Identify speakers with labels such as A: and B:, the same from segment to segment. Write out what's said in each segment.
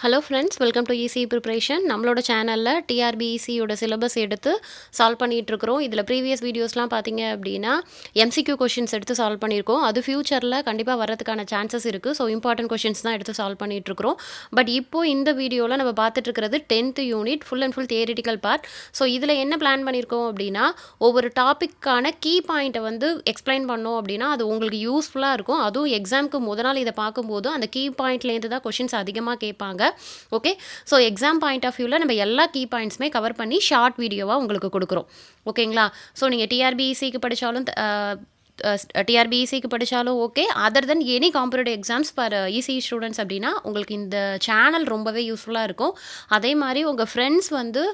A: Hello friends, welcome to easy preparation. நம்மளோட சேனலில் TRP ஈஸியோட syllabus எடுத்து சால்வ் பண்ணிகிட்ருக்குறோம். இதில் ப்ரீவியஸ் வீடியோஸ்லாம் பார்த்தீங்க அப்படின்னா எம்சிக்யூ கொஷின்ஸ் எடுத்து சால்வ் பண்ணியிருக்கோம். அது ஃப்யூச்சரில் கண்டிப்பாக வரதுக்கான சான்சஸ் இருக்குது. ஸோ இம்பார்ட்டன்ட் கொஷின்ஸ் தான் எடுத்து சால்வ் பண்ணிகிட்ருக்குறோம். பட் இப்போது இந்த வீடியோவில் நம்ம பார்த்துட்ருக்கிறது 10th unit full and full theoretical part. So இதில் என்ன பிளான் பண்ணியிருக்கோம் அப்படின்னா, ஒவ்வொரு டாப்பிக்கான கீ பாயிண்ட்டை வந்து எக்ஸ்பிளைன் பண்ணோம் அப்படின்னா அது உங்களுக்கு யூஸ்ஃபுல்லாக இருக்கும். அதுவும் எக்ஸாமுக்கு முதல் நாள் இதை பார்க்கும்போது அந்த கீ பாயிண்ட்லேருந்து தான் கொஷின்ஸ் அதிகமாக கேட்பாங்க. Okay, so exam point of வியூவில் நம்ம எல்லா கீ பாயிண்ட்ஸுமே கவர் பண்ணி ஷார்ட் வீடியோவாக உங்களுக்கு கொடுக்குறோம். ஓகேங்களா? ஸோ நீங்கள் டிஆர்பி ஈசிக்கு படித்தாலும் டிஆர்பி ஈசிக்கு படித்தாலும் okay, other than any competitive exams for EC students அப்படின்னா உங்களுக்கு இந்த சேனல் ரொம்பவே யூஸ்ஃபுல்லாக இருக்கும். அதே மாதிரி உங்கள் ஃப்ரெண்ட்ஸ் வந்து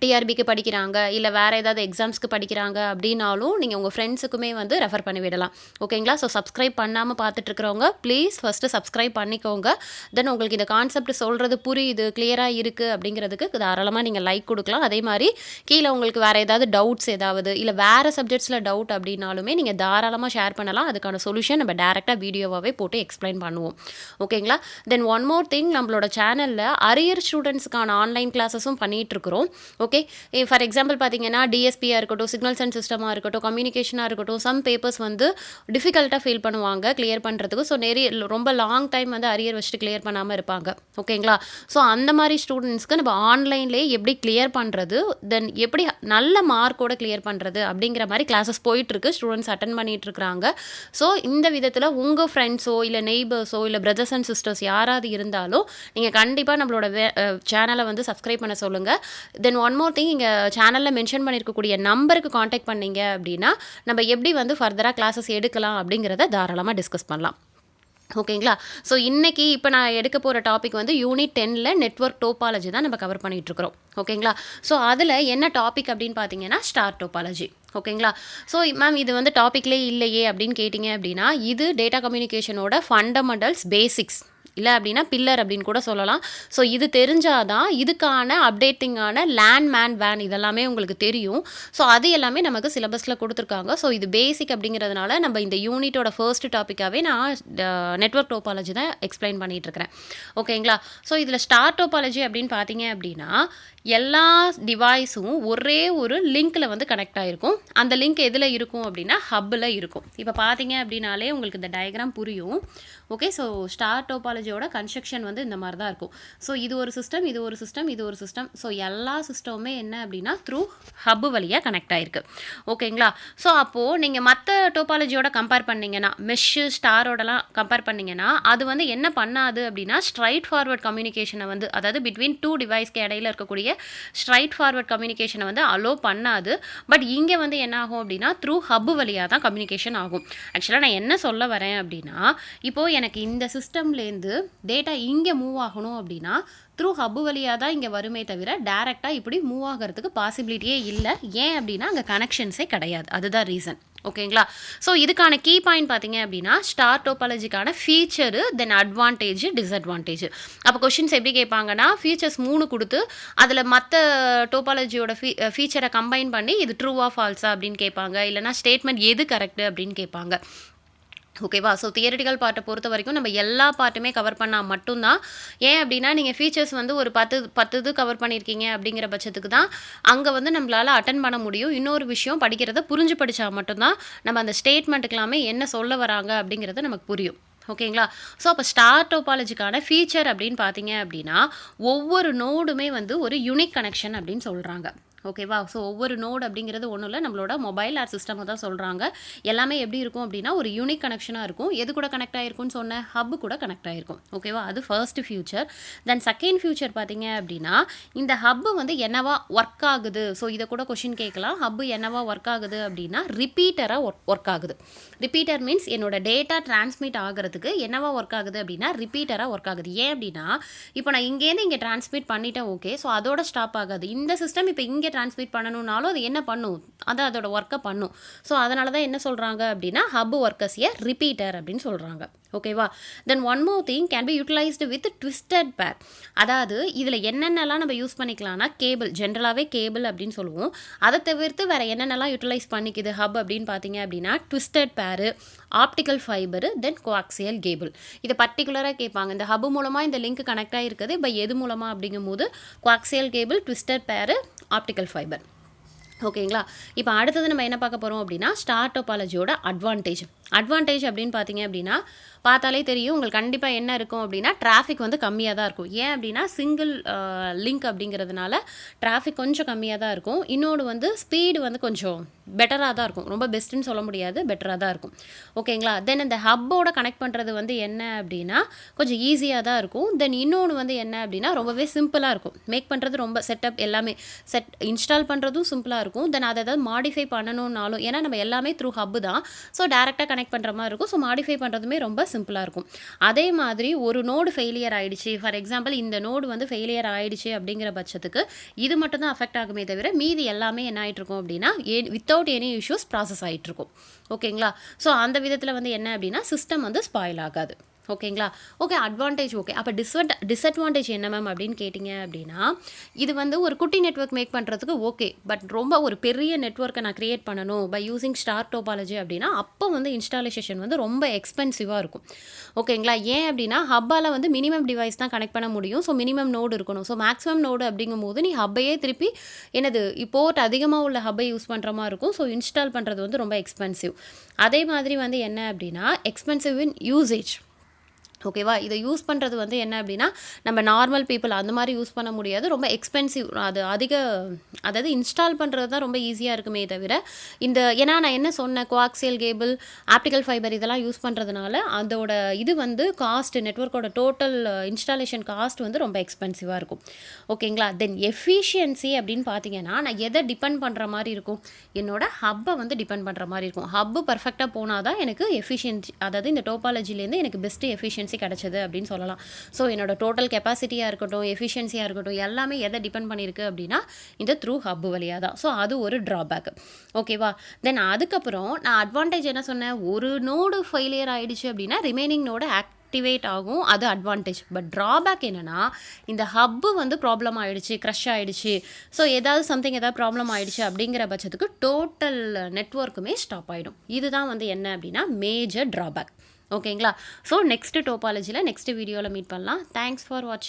A: டிஆர்பிக்கு படிக்கிறாங்க, இல்லை வேறு ஏதாவது எக்ஸாம்ஸ்க்கு படிக்கிறாங்க அப்படின்னாலும் நீங்கள் உங்கள் ஃப்ரெண்ட்ஸுக்குமே வந்து ரெஃபர் பண்ணி விடலாம். ஓகேங்களா? ஸோ சப்ஸ்கிரைப் பண்ணாமல் பார்த்துட்ருக்கிறவங்க ப்ளீஸ் ஃபஸ்ட்டு சப்ஸ்கிரைப் பண்ணிக்கோங்க. தென் உங்களுக்கு இந்த கான்செப்ட் சொல்கிறது புரியுது, கிளியராக இருக்குது அப்படிங்கிறதுக்கு தாராளமாக நீங்கள் லைக் கொடுக்கலாம். அதே மாதிரி கீழே உங்களுக்கு வேறு ஏதாவது டவுட்ஸ் ஏதாவது இல்லை வேறு சப்ஜெக்ட்ஸில் டவுட் அப்படின்னாலுமே நீங்கள் தாராளமாக ஷேர் பண்ணலாம். அதுக்கான சொல்யூஷன் நம்ம டேரெக்டாக வீடியோவாகவே போட்டு எக்ஸ்பிளைன் பண்ணுவோம். ஓகேங்களா? தென் ஒன் மோர் திங், நம்மளோட சேனலில் அரியர் ஸ்டூடெண்ட்ஸுக்கான ஆன்லைன் கிளாஸஸும் பண்ணிகிட்ருக்குறோம். ஓகே, ஃபார் எக்ஸாம்பிள் பார்த்தீங்கன்னா டிஎஸ்பியாக இருக்கட்டும், சிக்னல்ஸ் அண்ட் சிஸ்டமாக இருக்கட்டும், கம்யூனிகேஷனாக இருக்கட்டும், சம் பேப்பர்ஸ் வந்து டிஃபிகல்ட்டாக ஃபீல் பண்ணுவாங்க கிளியர் பண்ணுறதுக்கு. ஸோ ரொம்ப லாங் டைம் வந்து அரியர் வச்சுட்டு கிளியர் பண்ணாமல் இருப்பாங்க. ஓகேங்களா? ஸோ அந்த மாதிரி ஸ்டூடெண்ட்ஸ்க்கு நம்ம ஆன்லைன்லேயே எப்படி கிளியர் பண்ணுறது, தென் எப்படி நல்ல மார்க்கோட கிளியர் பண்ணுறது அப்படிங்கிற மாதிரி கிளாஸஸ் போயிட்டுருக்கு. Students attend பண்ணிகிட்ருக்குறாங்க. ஸோ இந்த விதத்தில் உங்கள் ஃப்ரெண்ட்ஸோ இல்லை நெய்பர்ஸோ இல்லை பிரதர்ஸ் அண்ட் சிஸ்டர்ஸ் யாராவது இருந்தாலும் நீங்கள் கண்டிப்பாக நம்மளோட சேனலை வந்து சப்ஸ்கிரைப் பண்ண சொல்லுங்கள். தென் ஒன் மோர் திங், இங்கே சேனலில் மென்ஷன் பண்ணியிருக்கக்கூடிய நம்பருக்கு காண்டாக்ட் பண்ணிங்க அப்படின்னா நம்ம எப்படி வந்து ஃபர்தராக கிளாஸஸ் எடுக்கலாம் அப்படிங்கிறத தாராளமாக டிஸ்கஸ் பண்ணலாம். ஓகேங்களா? ஸோ இன்றைக்கி இப்போ நான் எடுக்க போகிற டாபிக் வந்து யூனிட் 10ல் நெட்வொர்க் டோபாலஜி தான் நம்ம கவர் பண்ணிகிட்ருக்குறோம். ஓகேங்களா? ஸோ அதில் என்ன டாபிக் அப்படின்னு பார்த்தீங்கன்னா ஸ்டார் டோபாலஜி. ஓகேங்களா? ஸோ மேம் இது வந்து டாப்பிக்லேயே இல்லையே அப்படின்னு கேட்டிங்க அப்படின்னா, இது டேட்டா கம்யூனிகேஷனோட ஃபண்டமெண்டல்ஸ், பேசிக்ஸ், இல்லை அப்படின்னா பில்லர் அப்படின்னு கூட சொல்லலாம். ஸோ இது தெரிஞ்சாதான் இதுக்கான அப்டேட்டிங்கான லேண்ட் மேன் வேன் இதெல்லாமே உங்களுக்கு தெரியும். ஸோ அது எல்லாமே நமக்கு சிலபஸில் கொடுத்துருக்காங்க. ஸோ இது பேசிக் அப்படிங்கிறதுனால நம்ம இந்த யூனிட்டோட ஃபர்ஸ்ட் டாப்பிக்காகவே நான் நெட்வொர்க் டோபாலஜி தான் எக்ஸ்பிளைன் பண்ணிகிட்ருக்கிறேன். ஓகேங்களா? ஸோ இதில் ஸ்டார் டோபாலஜி அப்படின்னு பார்த்தீங்க அப்படின்னா எல்லா டிவைஸும் ஒரே ஒரு லிங்க்கில் வந்து கனெக்ட் ஆகிருக்கும். அந்த லிங்க் எதில் இருக்கும் அப்படின்னா ஹப்பில் இருக்கும். இப்போ பார்த்தீங்க அப்படின்னாலே உங்களுக்கு இந்த டயக்ராம் புரியும். ஓகே, ஸோ ஸ்டார் டோபாலஜியோட கன்ஸ்ட்ரக்ஷன் வந்து இந்த மாதிரி தான் இருக்கும். ஸோ இது ஒரு சிஸ்டம், இது ஒரு சிஸ்டம், இது ஒரு சிஸ்டம். ஸோ எல்லா சிஸ்டமுமே என்ன அப்படின்னா த்ரூ ஹப்பு வழியாக கனெக்ட் ஆகிருக்கு. ஓகேங்களா? ஸோ அப்போது நீங்கள் மற்ற டோபாலஜியோட கம்பேர் பண்ணிங்கன்னா, மெஷ்ஷு ஸ்டாரோடலாம் கம்பேர் பண்ணிங்கன்னா அது வந்து என்ன பண்ணாது அப்படின்னா ஸ்ட்ரைட் ஃபார்வர்ட் கம்யூனிகேஷனை வந்து, அதாவது பிட்வீன் டூ டிவைஸ்க்கு இடையில இருக்கக்கூடிய ஸ்ட்ரைட் ஃபார்வர்ட் கம்யூனிகேஷனை வந்து அலோ பண்ணாது. பட் இங்கே வந்து என்ன ஆகும் அப்படின்னா த்ரூ ஹப்பு வழியாக தான் கம்யூனிகேஷன் ஆகும். ஆக்சுவலாக நான் என்ன சொல்ல வரேன் அப்படின்னா, இப்போது எனக்கு இந்த சிஸ்டம்லேருந்து டேட்டா இங்கே மூவ் ஆகணும் அப்படின்னா த்ரூ ஹப்பு வழியாக தான் இங்கே வருமே தவிர டேரெக்டாக இப்படி மூவ் ஆகிறதுக்கு பாசிபிலிட்டியே இல்லை. ஏன் அப்படின்னா அங்கே கனெக்ஷன்ஸே கிடையாது. அதுதான் ரீசன். ஓகேங்களா? ஸோ இதுக்கான கீ பாயிண்ட் பார்த்தீங்க அப்படின்னா ஸ்டார் டோபாலஜிக்கான ஃபீச்சரு, தென் அட்வான்டேஜ், டிஸ்அட்வான்டேஜ். அப்போ கொஷின்ஸ் எப்படி கேட்பாங்கன்னா ஃபீச்சர்ஸ் 3 கொடுத்து அதில் மற்ற டோபாலஜியோட ஃபீச்சரை கம்பைன் பண்ணி இது ட்ரூவா ஃபால்ஸா அப்படின்னு கேட்பாங்க. இல்லைனா ஸ்டேட்மெண்ட் எது கரெக்டு அப்படின்னு கேட்பாங்க. ஓகேவா? ஸோ தியரிட்டிக்கல் பார்ட்டை பொறுத்த வரைக்கும் நம்ம எல்லா பார்ட்டுமே கவர் பண்ணால் மட்டும்தான். ஏன் அப்படின்னா நீங்கள் ஃபீச்சர்ஸ் வந்து ஒரு 10 இது கவர் பண்ணியிருக்கீங்க அப்படிங்கிற பட்சத்துக்கு தான் அங்கே வந்து நம்மளால் அட்டன் பண்ண முடியும். இன்னொரு விஷயம், படிக்கிறத புரிஞ்சு படித்தா மட்டும்தான் நம்ம அந்த ஸ்டேட்மெண்ட்டுக்கெல்லாமே என்ன சொல்ல வராங்க அப்படிங்கிறது நமக்கு புரியும். ஓகேங்களா? ஸோ அப்போ ஸ்டார் டோபாலஜிக்கான ஃபீச்சர் அப்படின்னு பார்த்தீங்க அப்படின்னா ஒவ்வொரு நோடுமே வந்து ஒரு யூனிக் கனெக்ஷன் அப்படின்னு சொல்கிறாங்க. ஓகேவா? ஸோ ஒவ்வொரு நோடு அப்படிங்கிறது ஒன்றும் இல்லை, நம்மளோட மொபைல் ஆர் சிஸ்டம் தான் சொல்கிறாங்க. எல்லாமே எப்படி இருக்கும் அப்படின்னா ஒரு யூனிக் கனெக்ஷனாக இருக்கும். எது கூட கனெக்ட் ஆகிருக்குன்னு சொன்ன ஹப்பு கூட கனெக்ட் ஆகிருக்கும். ஓகேவா? அது first future. Then second future பார்த்தீங்க அப்படின்னா இந்த ஹப்பு வந்து என்னவா ஒர்க் ஆகுது. ஸோ இதை கூட கொஷின் கேட்கலாம். ஹப்பு என்னவா ஒர்க் ஆகுது அப்படின்னா ரிப்பீட்டராக ஒர்க் ஆகுது. ரிப்பீட்டர் மீன்ஸ் என்னோட டேட்டா டிரான்ஸ்மிட் ஆகிறதுக்கு என்னவா ஒர்க் ஆகுது அப்படின்னா ரிப்பீட்டராக ஒர்க் ஆகுது. ஏன் அப்படின்னா இப்போ நான் இங்கேருந்து இங்கே டிரான்ஸ்மிட் பண்ணிட்டேன். ஓகே, ஸோ அதோட ஸ்டாப் ஆகாது. இந்த சிஸ்டம் இப்போ இங்கே பாக்கெட் ட்ரான்ஸ்மிட் பண்ணணும்னாலும் அது என்ன பண்ணும், அது அதோட ஒர்க்கை பண்ணும். ஸோ அதனால தான் என்ன சொல்கிறாங்க அப்படின்னா ஹப் ஒர்க்கஸ் ஏ ரிப்பீட்டர் அப்படின்னு சொல்கிறாங்க. ஓகேவா. Then one more thing can be utilised with twisted pair. அதாவது இதில் என்னென்னலாம் நம்ம யூஸ் பண்ணிக்கலாம்னா கேபிள், ஜென்ரலாகவே கேபிள் அப்படின்னு சொல்லுவோம். அதை தவிர்த்து வேறு என்னென்னலாம் யூட்டிலைஸ் பண்ணிக்குது ஹப் அப்படின்னு பார்த்தீங்க அப்படின்னா ட்விஸ்டட் பேரு, ஆப்டிக்கல் ஃபைபரு, தென் கோஆக்சியல் கேபிள். இதை பர்டிகுலராக கேட்பாங்க. இந்த ஹப் மூலமாக இந்த லிங்க் கனெக்ட் ஆகிருக்குது பை எது மூலமாக அப்படிங்கும் போது கோஆக்சியல் கேபிள், ட்விஸ்டட் பேரு, ஆப்டிக்கல் ஃபைபர். ஓகேங்களா. இப்போ அடுத்தது நம்ம என்ன பார்க்க போகிறோம் அப்படின்னா ஸ்டார் டோபாலஜியோட அட்வான்டேஜ் அப்படின்னு பார்த்தீங்க அப்படின்னா பார்த்தாலே தெரியும் உங்களுக்கு கண்டிப்பாக என்ன இருக்கும் அப்படின்னா டிராஃபிக் வந்து கம்மியாக தான் இருக்கும். ஏன் அப்படின்னா சிங்கிள் லிங்க் அப்படிங்கிறதுனால டிராஃபிக் கொஞ்சம் கம்மியாக தான் இருக்கும். இன்னொன்று வந்து ஸ்பீடு வந்து கொஞ்சம் பெட்டராக தான் இருக்கும். ரொம்ப பெஸ்ட்டுன்னு சொல்ல முடியாது, பெட்டராக தான் இருக்கும். ஓகேங்களா. தென் இந்த ஹப்போட கனெக்ட் பண்ணுறது வந்து என்ன அப்படின்னா கொஞ்சம் ஈஸியாக தான் இருக்கும். தென் இன்னொன்று வந்து என்ன அப்படின்னா ரொம்பவே சிம்பிளாக இருக்கும். மேக் பண்ணுறது ரொம்ப செட்டப் எல்லாமே இன்ஸ்டால் பண்ணுறதும் சிம்பிளாக இருக்கும். தென் அதை ஏதாவது மாடிஃபை பண்ணணும்னாலும் ஏன்னா நம்ம எல்லாமே த்ரூ ஹப்பு தான், ஸோ டேரெக்டாக கனெக்ட் பண்ணுற மாதிரி இருக்கும். ஸோ மாடிஃபை பண்ணுறதுமே ரொம்ப சிம்பிளாக இருக்கும். அதே மாதிரி ஒரு நோடு ஃபெயிலியர் ஆகிடுச்சு, ஃபார் எக்ஸாம்பிள் இந்த நோடு வந்து ஃபெயிலியர் ஆகிடுச்சு அப்படிங்கிற பட்சத்துக்கு இது மட்டும் தான் அஃபெக்ட் ஆகுமே தவிர மீதி எல்லாமே என்ன ஆகிட்டு இருக்கும் அப்படின்னா வித்தவுட் எனி இஷ்யூஸ் ப்ராசஸ் ஆகிட்டு இருக்கும். ஓகேங்களா. ஸோ அந்த விதத்தில் வந்து என்ன அப்படின்னா சிஸ்டம் வந்து ஸ்பாயில் ஆகாது. ஓகேங்களா. Okay, advantage okay. அப்போ டிஸ்அட்வான்டேஜ் என்ன மேம் அப்படின்னு கேட்டிங்க அப்படின்னா இது வந்து ஒரு குட்டி நெட்வொர்க் மேக் பண்ணுறதுக்கு ஓகே, பட் ரொம்ப ஒரு பெரிய நெட்வொர்க்கை நான் க்ரியேட் பண்ணணும் பை யூஸிங் ஸ்டார் டோபாலஜி அப்படின்னா அப்போ வந்து இன்ஸ்டாலேஷன் வந்து ரொம்ப எக்ஸ்பென்சிவாக இருக்கும். ஓகேங்களா. ஏன் அப்படின்னா ஹப்பால் வந்து மினிமம் டிவைஸ் தான் கனெக்ட் பண்ண முடியும். ஸோ மினிமம் நோடு இருக்கணும். ஸோ மேக்ஸிமம் நோடு அப்படிங்கும் போது நீ ஹப்பையே திருப்பி என்னது போர்ட் அதிகமாக உள்ள ஹப்பை யூஸ் பண்ணுற மாதிரி இருக்கும். ஸோ இன்ஸ்டால் பண்ணுறது வந்து ரொம்ப எக்ஸ்பென்சிவ். அதே மாதிரி வந்து என்ன அப்படின்னா எக்ஸ்பென்சிவ் இன் யூசேஜ். ஓகேவா. இதை யூஸ் பண்ணுறது வந்து என்ன அப்படின்னா நம்ம நார்மல் பீப்புள் அந்த மாதிரி யூஸ் பண்ண முடியாது, ரொம்ப எக்ஸ்பென்சிவ். அது அதாவது இன்ஸ்டால் பண்ணுறது தான் ரொம்ப ஈஸியாக இருக்குமே தவிர ஏன்னா நான் என்ன சொன்னேன் கோஆக்சியல் கேபிள், ஆப்டிக்கல் ஃபைபர் இதெல்லாம் யூஸ் பண்ணுறதுனால அதோட இது வந்து காஸ்ட் நெட்வொர்க்கோட டோட்டல் இன்ஸ்டாலேஷன் காஸ்ட் வந்து ரொம்ப எக்ஸ்பென்சிவாக இருக்கும். ஓகேங்களா. தென் எஃபிஷியன்சி அப்படின்னு பார்த்தீங்கன்னா நான் எதை டிபெண்ட் பண்ணுற மாதிரி இருக்கும், என்னோட ஹப்பை வந்து டிபெண்ட் பண்ணுற மாதிரி இருக்கும். ஹப்பு பர்ஃபெக்டாக போனால் தான் எனக்கு எஃபிஷியன்சி, அதாவது இந்த டோபாலஜிலேருந்து எனக்கு பெஸ்ட்டு எஃபிஷியன்சி கிடைச்சது அப்படின்னு சொல்லலாம். ஸோ என்னோட டோட்டல் கெப்பாசிட்டியாக இருக்கட்டும், எஃபிஷியன்சியாக இருக்கட்டும், எல்லாமே எதை டிபெண்ட் பண்ணியிருக்கு அப்படின்னா இந்த த்ரூ ஹப் வழியாக தான். ஸோ அது ஒரு ட்ராபேக். ஓகேவா. தென் அதுக்கப்புறம் நான் அட்வான்டேஜ் என்ன சொன்னேன், ஒரு நோடு ஃபெயிலியர் ஆகிடுச்சு அப்படின்னா ரிமைனிங் நோடு ஆக்டிவேட் ஆகும், அது அட்வான்டேஜ். பட் ட்ராபேக் என்னென்னா இந்த ஹப்பு வந்து ப்ராப்ளம் ஆகிடுச்சு, க்ரஷ் ஆகிடுச்சு, ஸோ ஏதாவது ப்ராப்ளம் ஆகிடுச்சு அப்படிங்கிற பட்சத்துக்கு டோட்டல் நெட்வொர்க்குமே ஸ்டாப் ஆகிடும். இதுதான் வந்து என்ன அப்படின்னா மேஜர் ட்ராபேக். ஓகேங்களா. ஸோ நெக்ஸ்ட் டோபாலஜியில் நெக்ஸ்ட் வீடியோவில் மீட் பண்ணலாம். தேங்க்ஸ் ஃபார் வாட்சிங்.